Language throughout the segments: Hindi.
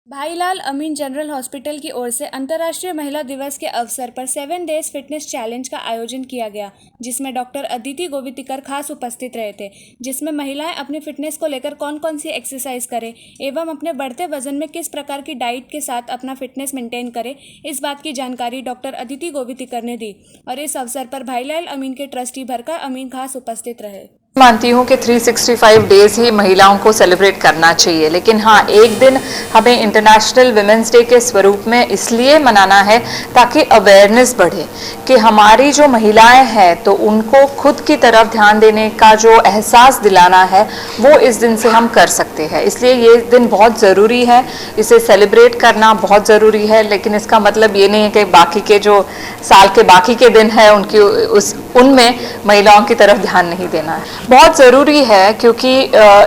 भाईलाल अमीन जनरल हॉस्पिटल की ओर से अंतर्राष्ट्रीय महिला दिवस के अवसर पर 7 डेज फिटनेस चैलेंज का आयोजन किया गया, जिसमें डॉक्टर अदिति गोवितिकर खास उपस्थित रहे थे। जिसमें महिलाएं अपनी फिटनेस को लेकर कौन कौन सी एक्सरसाइज करें एवं अपने बढ़ते वजन में किस प्रकार की डाइट के साथ अपना फिटनेस मेंटेन करें, इस बात की जानकारी डॉक्टर अदिति गोवितिकर ने दी। और इस अवसर पर भाईलाल अमीन के ट्रस्टी भरका अमीन खास उपस्थित रहे। मानती हूँ कि 365 डेज ही महिलाओं को सेलिब्रेट करना चाहिए, लेकिन हाँ, एक दिन हमें इंटरनेशनल वुमेंस डे के स्वरूप में इसलिए मनाना है ताकि अवेयरनेस बढ़े कि हमारी जो महिलाएं हैं तो उनको खुद की तरफ ध्यान देने का जो एहसास दिलाना है वो इस दिन से हम कर सकते हैं। इसलिए ये दिन बहुत ज़रूरी है, इसे सेलिब्रेट करना बहुत ज़रूरी है। लेकिन इसका मतलब ये नहीं है कि बाकी के जो साल के बाकी के दिन हैं उनमें महिलाओं की तरफ ध्यान नहीं देना है। बहुत ज़रूरी है क्योंकि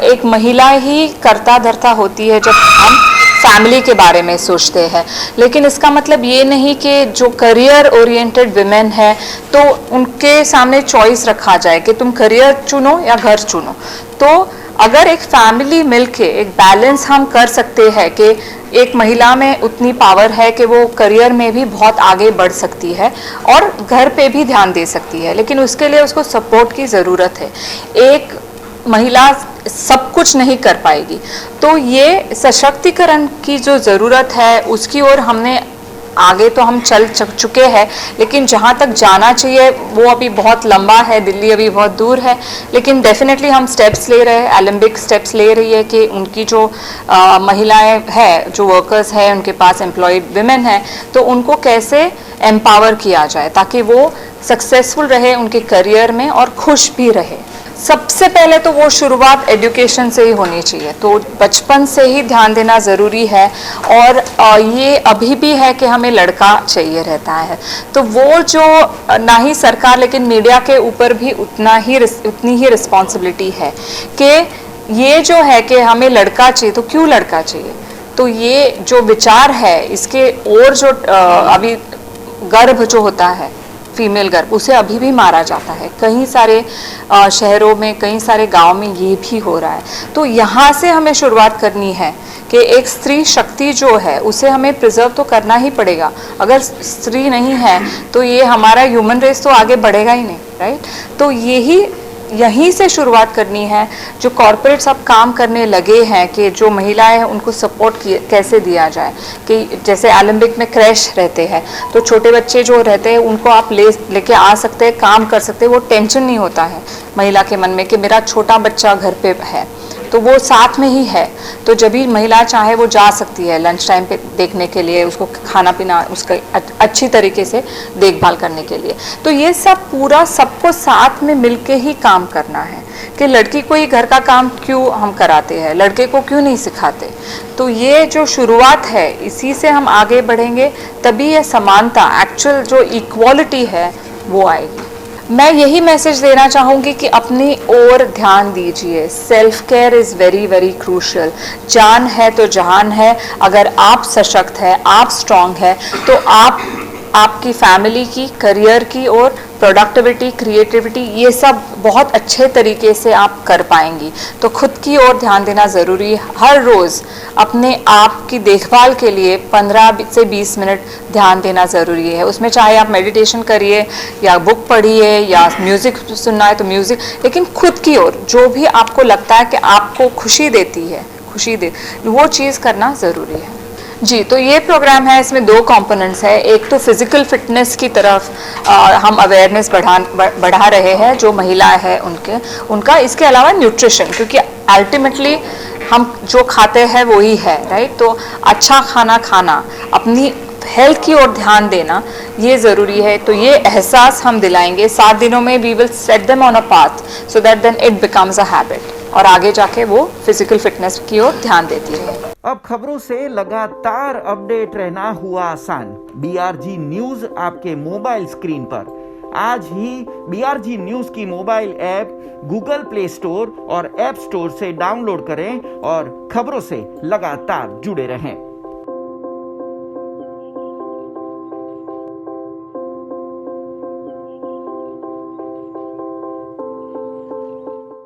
एक महिला ही करता धरता होती है जब हम फैमिली के बारे में सोचते हैं। लेकिन इसका मतलब ये नहीं कि जो करियर ओरिएंटेड विमेन है तो उनके सामने चॉइस रखा जाए कि तुम करियर चुनो या घर चुनो। तो अगर एक फैमिली मिलके एक बैलेंस हम कर सकते हैं कि एक महिला में उतनी पावर है कि वो करियर में भी बहुत आगे बढ़ सकती है और घर पे भी ध्यान दे सकती है, लेकिन उसके लिए उसको सपोर्ट की ज़रूरत है। एक महिला सब कुछ नहीं कर पाएगी, तो ये सशक्तिकरण की जो ज़रूरत है उसकी ओर हमने आगे तो हम चल चुके हैं, लेकिन जहाँ तक जाना चाहिए वो अभी बहुत लंबा है, दिल्ली अभी बहुत दूर है। लेकिन डेफिनेटली हम स्टेप्स ले रहे हैं, एलिम्बिक स्टेप्स ले रही है कि उनकी जो महिलाएं हैं, जो वर्कर्स हैं, उनके पास एम्प्लॉयड विमेन हैं, तो उनको कैसे एम्पावर किया जाए ताकि वो सक्सेसफुल रहे उनके करियर में और खुश भी रहे। सबसे पहले तो वो शुरुआत एजुकेशन से ही होनी चाहिए, तो बचपन से ही ध्यान देना ज़रूरी है। और ये अभी भी है कि हमें लड़का चाहिए रहता है, तो वो जो ना ही सरकार लेकिन मीडिया के ऊपर भी उतनी ही रिस्पॉन्सिबिलिटी है कि ये जो है कि हमें लड़का चाहिए, तो क्यों लड़का चाहिए। तो ये जो विचार है इसके और जो अभी गर्भ जो होता है फीमेल गर्भ, उसे अभी भी मारा जाता है। कई सारे शहरों में, कई सारे गांव में ये भी हो रहा है। तो यहाँ से हमें शुरुआत करनी है कि एक स्त्री शक्ति जो है उसे हमें प्रिजर्व तो करना ही पड़ेगा। अगर स्त्री नहीं है तो ये हमारा ह्यूमन रेस तो आगे बढ़ेगा ही नहीं, राइट। तो यहीं से शुरुआत करनी है। जो कॉरपोरेट्स अब काम करने लगे हैं कि जो महिलाएं हैं उनको सपोर्ट कैसे दिया जाए, कि जैसे ओलंपिक में क्रैश रहते हैं तो छोटे बच्चे जो रहते हैं उनको आप लेके आ सकते हैं, काम कर सकते हैं। वो टेंशन नहीं होता है महिला के मन में कि मेरा छोटा बच्चा घर पे है, तो वो साथ में ही है। तो जब भी महिला चाहे वो जा सकती है लंच टाइम पे देखने के लिए, उसको खाना पीना उसका अच्छी तरीके से देखभाल करने के लिए। तो ये सब पूरा सबको साथ में मिलके ही काम करना है कि लड़की को ही घर का काम क्यों हम कराते हैं, लड़के को क्यों नहीं सिखाते। तो ये जो शुरुआत है इसी से हम आगे बढ़ेंगे, तभी ये समानता, एक्चुअल जो इक्वालिटी है वो आएगी। मैं यही मैसेज देना चाहूँगी कि अपनी ओर ध्यान दीजिए। Self care is very very crucial. जान है तो जहान है। अगर आप सशक्त है, आप स्ट्रांग है, तो आपकी फैमिली की, करियर की और प्रोडक्टिविटी, क्रिएटिविटी, ये सब बहुत अच्छे तरीके से आप कर पाएंगी। तो खुद की ओर ध्यान देना ज़रूरी है। हर रोज़ अपने आप की देखभाल के लिए 15 से 20 मिनट ध्यान देना ज़रूरी है। उसमें चाहे आप मेडिटेशन करिए या बुक पढ़िए या म्यूज़िक सुनना है तो म्यूज़िक, लेकिन खुद की ओर जो भी आपको लगता है कि आपको खुशी देती है, वो चीज़ करना ज़रूरी है। जी, तो ये प्रोग्राम है, इसमें 2 कंपोनेंट्स है। एक तो फिज़िकल फिटनेस की तरफ हम अवेयरनेस बढ़ा रहे हैं जो महिला है उनका। इसके अलावा न्यूट्रिशन, क्योंकि अल्टीमेटली हम जो खाते हैं वो ही है, राइट। तो अच्छा खाना खाना, अपनी हेल्थ की ओर ध्यान देना, ये ज़रूरी है। तो ये एहसास हम दिलाएंगे 7 दिनों में। We will set them on a path so that then it becomes a habit, और आगे जाके वो फिजिकल फिटनेस की ओर ध्यान देती है। अब खबरों से लगातार अपडेट रहना हुआ आसान। BRG न्यूज आपके मोबाइल स्क्रीन पर। आज ही BRG न्यूज की mobile app Google play store और ऐप स्टोर से डाउनलोड करें और खबरों से लगातार जुड़े रहें।